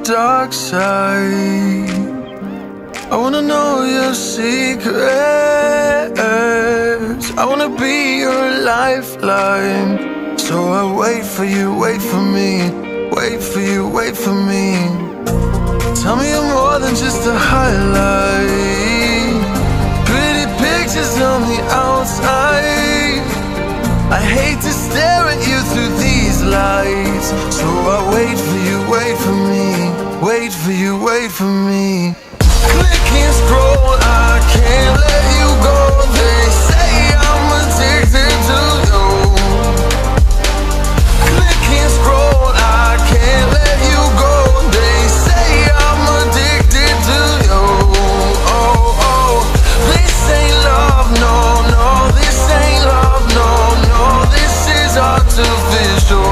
dark side. I wanna know your secrets. I wanna be your lifeline. So I wait for you, wait for me. Wait for you, wait for me. Tell me you're more than just a highlight. Pretty pictures on the outside. I hate to stare at you through these lights. So I wait for you, wait for me. Wait for you, wait for me. Click and scroll, I can't let you go. They say I'm addicted to you. Click and scroll, I can't let you go. They say I'm addicted to you. Oh, oh, this ain't love, no, no. This ain't love, no, no. This is artificial.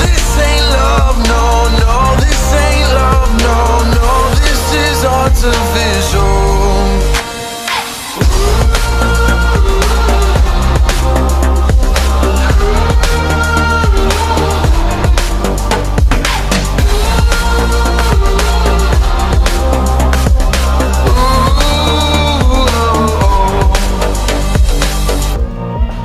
This ain't love, no, no. This ain't love, no, no. This is artificial.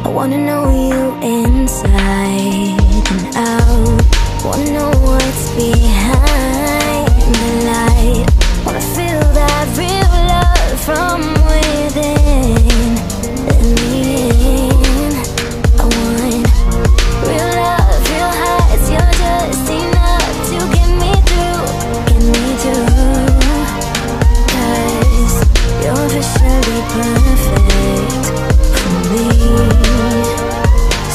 I wanna know you inside and out. Wanna know what's behind the light. Wanna feel that real love from within. Let me in. I want real love, real highs. You're just enough to get me through, get me through. 'Cause you're officially perfect for me.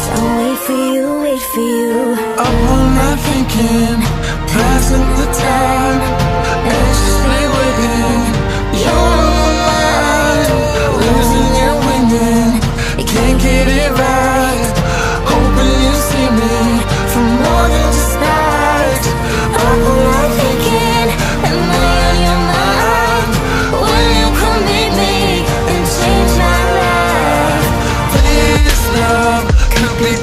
So wait for you, wait for you. Up all night thinking, passing the time, anxiously waiting. You're on my mind, losing and winning. You can't get it right. Hoping you see me for more than just facts. Up all night thinking, Am I on your mind? Will you come meet me and change my life? this love could be